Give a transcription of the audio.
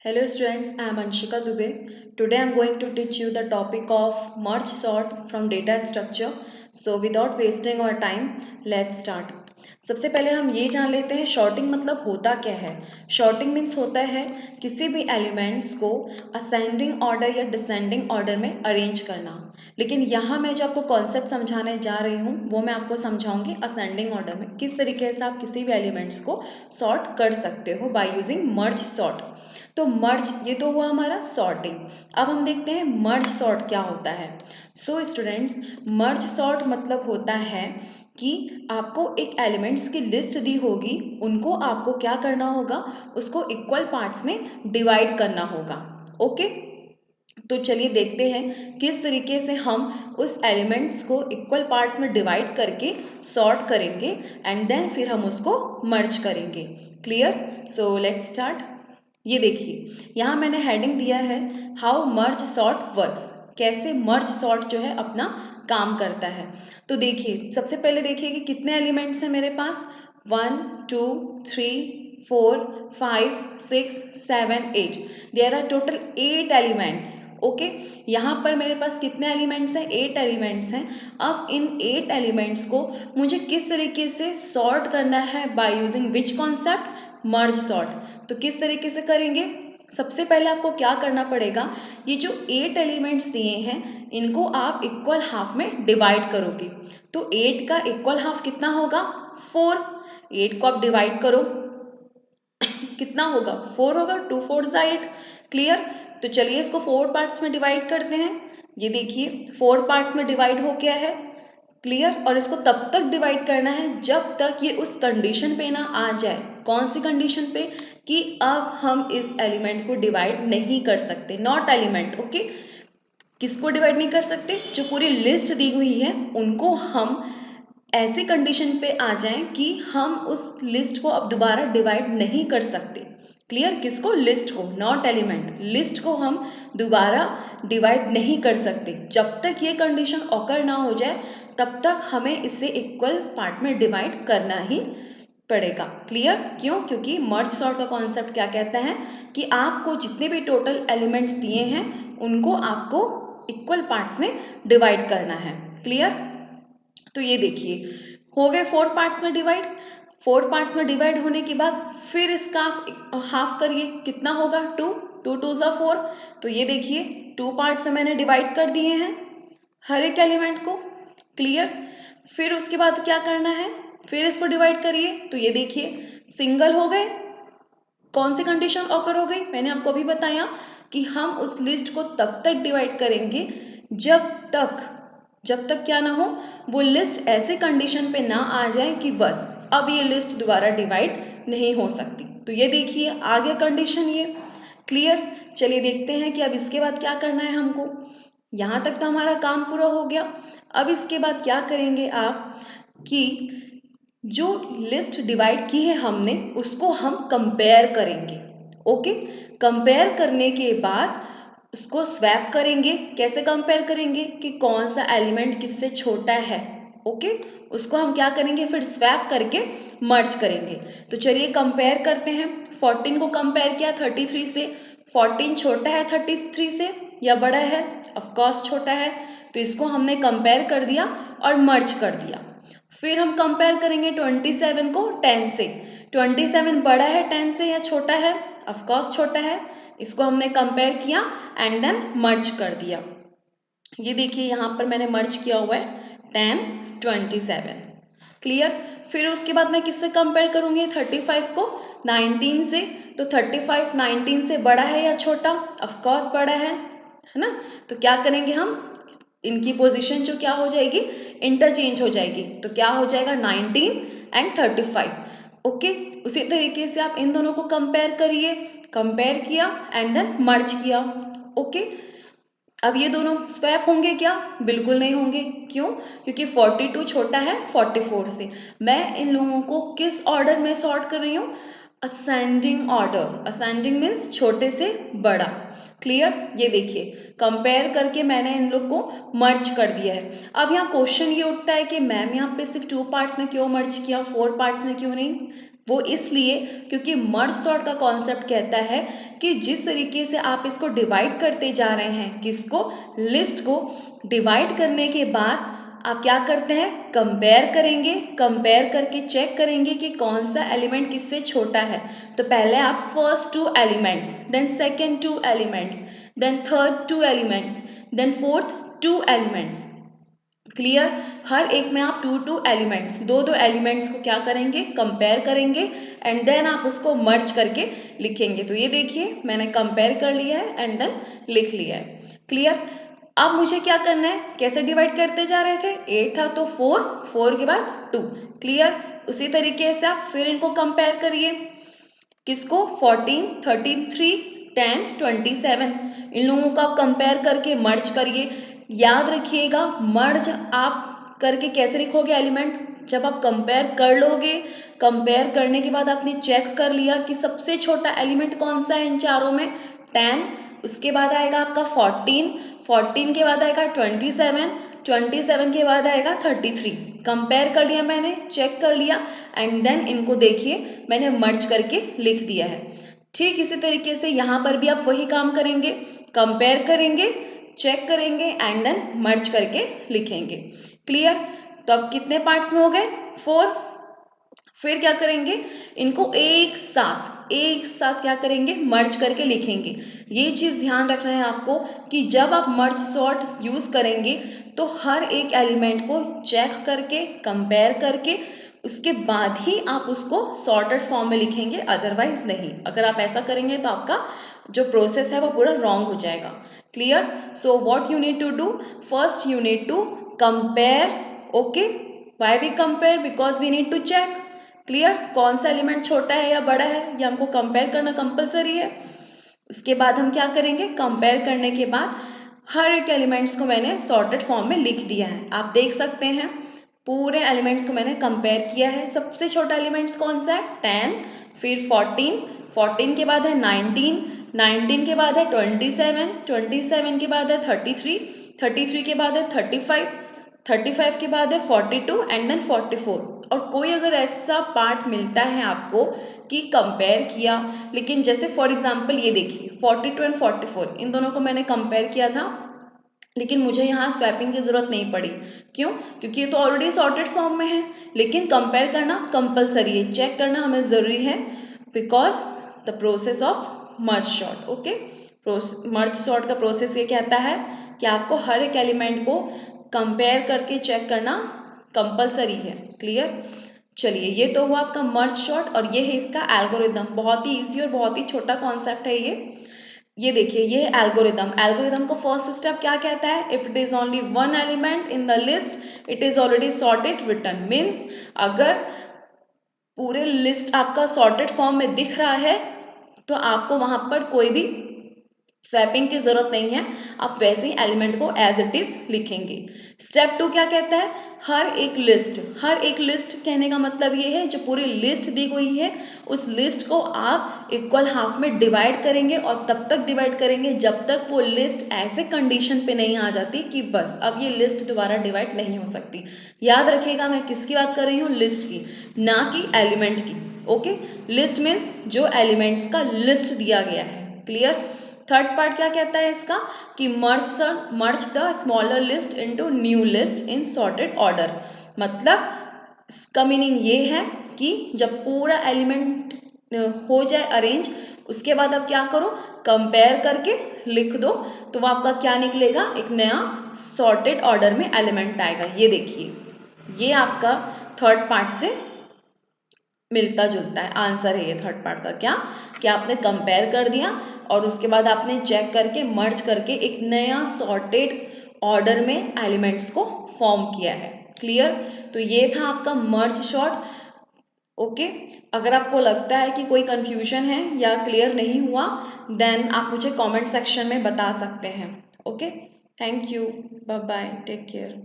Hello students, I am Anshika Dubey. Today I am going to teach you the topic of merge sort from data structure. So without wasting our time, let's start. सबसे पहले हम ये जान लेते हैं shorting मतलब होता क्या है। शॉर्टिंग मीन्स होता है किसी भी एलिमेंट्स को असेंडिंग ऑर्डर या डिसेंडिंग ऑर्डर में अरेंज करना। लेकिन यहाँ मैं जो आपको कॉन्सेप्ट समझाने जा रही हूँ वो मैं आपको समझाऊंगी असेंडिंग ऑर्डर में किस तरीके से आप किसी भी एलिमेंट्स को सॉर्ट कर सकते हो बाय यूजिंग मर्ज सॉर्ट। तो मर्ज ये तो हुआ हमारा सॉर्टिंग। अब हम देखते हैं मर्ज सॉर्ट क्या होता है। सो स्टूडेंट्स, मर्ज सॉर्ट मतलब होता है कि आपको एक एलिमेंट्स की लिस्ट दी होगी, उनको आपको क्या करना होगा, उसको इक्वल पार्ट्स में डिवाइड करना होगा। ओके, तो चलिए देखते हैं किस तरीके से हम उस एलिमेंट्स को इक्वल पार्ट्स में डिवाइड करके सॉर्ट करेंगे एंड देन फिर हम उसको मर्ज करेंगे। क्लियर? So let's start. ये देखिए यहाँ मैंने हेडिंग दिया है हाउ मर्ज सॉर्ट वर्क्स, कैसे मर्ज सॉर्ट जो है अपना काम करता है। तो देखिए सबसे पहले देखिए कि कितने एलिमेंट्स हैं मेरे पास। 1 2 3 4 5 6 7 8, there are total 8 elements. Okay, यहाँ पर मेरे पास कितने एलिमेंट्स हैं? 8 एलिमेंट्स हैं। अब इन 8 एलिमेंट्स को मुझे किस तरीके से सॉर्ट करना है by using which concept? Merge sort. तो किस तरीके से करेंगे? सबसे पहले आपको क्या करना पड़ेगा, ये जो 8 एलिमेंट्स दिए हैं इनको आप इक्वल हाफ में डिवाइड करोगे। तो 8 का इक्वल हाफ कितना होगा? 4। 8 को आप डिवाइड करो, कितना होगा? 4 होगा। 2 4 8। क्लियर? तो चलिए इसको 4 पार्ट्स में डिवाइड करते हैं। ये देखिए 4 पार्ट्स में डिवाइड हो गया है। क्लियर? और इसको तब तक डिवाइड करना है जब तक ये उस कंडीशन पे ना आ जाए। कौन सी कंडीशन पे? कि अब हम इस एलिमेंट को डिवाइड नहीं कर सकते, नॉट एलिमेंट। ओके, किसको डिवाइड नहीं कर सकते? जो पूरी लिस्ट दी हुई है उनको हम ऐसी कंडीशन पे आ जाएं कि हम उस लिस्ट को अब दोबारा डिवाइड नहीं कर सकते। क्लियर? किसको? लिस्ट को, नॉट एलिमेंट। लिस्ट को हम दोबारा डिवाइड नहीं कर सकते। जब तक ये कंडीशन ऑकर ना हो जाए तब तक हमें इसे इक्वल पार्ट में डिवाइड करना ही पड़ेगा। क्लियर? क्यों? क्योंकि मर्ज सॉर्ट का कॉन्सेप्ट क्या कहता है कि आपको जितने भी टोटल एलिमेंट्स दिए हैं उनको आपको इक्वल पार्ट्स में डिवाइड करना है। क्लियर? तो ये देखिए हो गए 4 पार्ट्स में डिवाइड। 4 पार्ट्स में डिवाइड होने के बाद फिर इसका हाफ करिए, कितना होगा? 2। 2 2 ज़ा 4। तो ये देखिए 2 पार्ट्स में मैंने डिवाइड कर दिए हैं हर एक एलिमेंट को। क्लियर? फिर उसके बाद क्या करना है? फिर इसको डिवाइड करिए। तो ये देखिए सिंगल हो गए। कौन सी कंडीशन ऑकर हो गई? मैंने आपको अभी बताया कि हम उस लिस्ट को तब तक डिवाइड करेंगे जब तक क्या ना हो, वो लिस्ट ऐसे कंडीशन पे ना आ जाए कि बस अब ये लिस्ट दोबारा डिवाइड नहीं हो सकती। तो ये देखिए आ गया कंडीशन ये। क्लियर? चलिए देखते हैं कि अब इसके बाद क्या करना है हमको। यहाँ तक तो हमारा काम पूरा हो गया। अब इसके बाद क्या करेंगे आप कि जो लिस्ट डिवाइड की है हमने उसको हम कंपेयर करेंगे। ओके, कंपेयर करने के बाद उसको स्वैप करेंगे। कैसे कंपेयर करेंगे? कि कौन सा एलिमेंट किससे छोटा है। ओके, उसको हम क्या करेंगे? फिर स्वैप करके मर्ज करेंगे। तो चलिए कंपेयर करते हैं। 14 को कंपेयर किया 33 से। 14 छोटा है 33 से या बड़ा है? ऑफ कोर्स छोटा है। तो इसको हमने कंपेयर कर दिया और मर्ज कर दिया। फिर हम कंपेयर करेंगे 27 को 10 से। 27 बड़ा है 10 से या छोटा है? ऑफ कोर्स छोटा है। इसको हमने कंपेयर किया एंड देन मर्ज कर दिया। ये देखिए यहाँ पर मैंने मर्ज किया हुआ है 10 27। क्लियर? फिर उसके बाद मैं किससे कंपेयर करूंगी? 35 को 19 से। तो 35 19 से बड़ा है या छोटा? ऑफ कोर्स बड़ा है ना? तो क्या करेंगे हम? इनकी पोजीशन जो क्या हो जाएगी? इंटरचेंज हो जाएगी। तो क्या हो जाएगा? 19 एंड 35। ओके, उसी तरीके से आप इन दोनों को कंपेयर करिए। कंपेयर किया एंड देन मर्ज किया। ओके, अब ये दोनों स्वैप होंगे क्या? बिल्कुल नहीं होंगे। क्यों? क्योंकि 42 छोटा है 44 से। मैं इन लोगों को किस ऑर्डर में सॉर्ट कर रही हूँ? Ascending order. असेंडिंग मीन्स छोटे से बड़ा। क्लियर? ये देखिए कंपेयर करके मैंने इन लोग को मर्ज कर दिया है। अब यहाँ क्वेश्चन ये उठता है कि मैम यहाँ पे सिर्फ 2 पार्ट्स में क्यों मर्ज किया, 4 पार्ट्स में क्यों नहीं? वो इसलिए क्योंकि मर्ज सॉर्ट का कॉन्सेप्ट कहता है कि जिस तरीके से आप इसको डिवाइड करते जा रहे हैं, किसको, लिस्ट को, डिवाइड करने के बाद आप क्या करते हैं, कंपेयर करेंगे, कंपेयर करके चेक करेंगे कि कौन सा एलिमेंट किससे छोटा है। तो पहले आप first 2 elements, then second 2 elements, then third 2 elements, then fourth 2 elements. Clear, हर एक में आप 2 एलिमेंट्स, 2 एलिमेंट्स को क्या करेंगे, कंपेयर करेंगे एंड देन आप उसको मर्ज करके लिखेंगे। तो ये देखिए मैंने कंपेयर कर लिया है एंड देन लिख लिया है। क्लियर, अब मुझे क्या करना है, कैसे डिवाइड करते जा रहे थे, 8 था तो 4, 4 के बाद 2। क्लियर, उसी तरीके से आप फिर इनको कंपेयर करिए, किसको, 14, 33, 10, 27, इन लोगों का कंपेयर करके मर्ज करिए। याद रखिएगा, मर्ज आप करके कैसे लिखोगे एलिमेंट, जब आप कंपेयर कर लोगे, कंपेयर करने के बाद आपने चेक कर लिया कि सबसे छोटा एलिमेंट कौन सा है इन चारों में, 10, उसके बाद आएगा आपका 14, 14 के बाद आएगा 27, 27 के बाद आएगा 33। कंपेयर कर लिया मैंने, चेक कर लिया एंड देन इनको देखिए मैंने मर्ज करके लिख दिया है। ठीक इसी तरीके से यहाँ पर भी आप वही काम करेंगे, कंपेयर करेंगे, चेक करेंगे एंड देन मर्ज करके लिखेंगे। क्लियर, तो अब कितने पार्ट्स में हो गए, 4। फिर क्या करेंगे, इनको एक साथ क्या करेंगे, मर्ज करके लिखेंगे। ये चीज़ ध्यान रखना है आपको कि जब आप मर्ज सॉर्ट यूज़ करेंगे तो हर एक एलिमेंट को चेक करके, कंपेयर करके, उसके बाद ही आप उसको सॉर्टेड फॉर्म में लिखेंगे, अदरवाइज नहीं। अगर आप ऐसा करेंगे तो आपका जो प्रोसेस है वो पूरा रॉन्ग हो जाएगा। Clear, so what you need to do, first you need to compare. Okay, why we compare, because we need to check. Clear, कौन सा एलिमेंट छोटा है या बड़ा है, ये हमको कंपेयर करना कंपलसरी है। उसके बाद हम क्या करेंगे, कंपेयर करने के बाद हर एक एलिमेंट्स को मैंने सॉर्टेड फॉर्म में लिख दिया है। आप देख सकते हैं पूरे एलिमेंट्स को मैंने कंपेयर किया है। सबसे छोटा एलिमेंट्स कौन सा है, 10, फिर 14, 14 के बाद है 19, 19 के बाद है 27, 27 के बाद है 33, 33 के बाद है 35, 35 के बाद है 42 एंड देन 44। और कोई अगर ऐसा पार्ट मिलता है आपको कि कंपेयर किया, लेकिन जैसे फॉर एग्जांपल ये देखिए 42 एंड 44, इन दोनों को मैंने कंपेयर किया था लेकिन मुझे यहाँ स्वैपिंग की ज़रूरत नहीं पड़ी। क्यों, क्योंकि ये तो ऑलरेडी सॉर्टेड फॉर्म में है। लेकिन कंपेयर करना कंपलसरी है, चेक करना हमें ज़रूरी है, because the process of merge sort. Okay, merge sort का प्रोसेस ये कहता है कि आपको हर एक एलिमेंट को कंपेयर करके चेक करना कंपलसरी है। क्लियर, चलिए ये तो हुआ आपका मर्ज सॉर्ट और ये है इसका एल्गोरिदम। बहुत ही इजी और बहुत ही छोटा कॉन्सेप्ट है ये देखिए ये है एल्गोरिदम। एल्गोरिदम को फर्स्ट स्टेप क्या कहता है, if it is only one element in the list it is already sorted return. Means अगर पूरे लिस्ट आपका सॉर्टेड फॉर्म में दिख रहा है तो आपको वहां पर कोई भी स्वैपिंग की जरूरत नहीं है, आप वैसे ही एलिमेंट को एज इट इज लिखेंगे। स्टेप 2 क्या कहता है, हर एक लिस्ट कहने का मतलब ये है जो पूरी लिस्ट दी हुई है उस लिस्ट को आप इक्वल हाफ में डिवाइड करेंगे और तब तक डिवाइड करेंगे जब तक वो लिस्ट ऐसे कंडीशन पे नहीं आ जाती कि बस अब ये लिस्ट दोबारा डिवाइड नहीं हो सकती। याद रखिएगा मैं किसकी बात कर रही हूँ, लिस्ट की, ना कि एलिमेंट की। ओके, लिस्ट मीन्स जो एलिमेंट्स का लिस्ट दिया गया है। क्लियर, थर्ड पार्ट क्या कहता है इसका कि merge the smaller list into new list in sorted order. मतलब इसका मीनिंग ये है कि जब पूरा एलिमेंट हो जाए अरेंज, उसके बाद आप क्या करो, कंपेयर करके लिख दो, तो वो आपका क्या निकलेगा, एक नया सॉर्टेड ऑर्डर में एलिमेंट आएगा। ये देखिए ये आपका थर्ड पार्ट से मिलता जुलता है आंसर है ये थर्ड पार्ट का। क्या कि आपने कंपेयर कर दिया और उसके बाद आपने चेक करके मर्ज करके एक नया सॉर्टेड ऑर्डर में एलिमेंट्स को फॉर्म किया है। क्लियर, तो ये था आपका मर्ज सॉर्ट। ओके, अगर आपको लगता है कि कोई कंफ्यूजन है या क्लियर नहीं हुआ देन आप मुझे कमेंट सेक्शन में बता सकते हैं। Okay, thank you, bye bye, take care.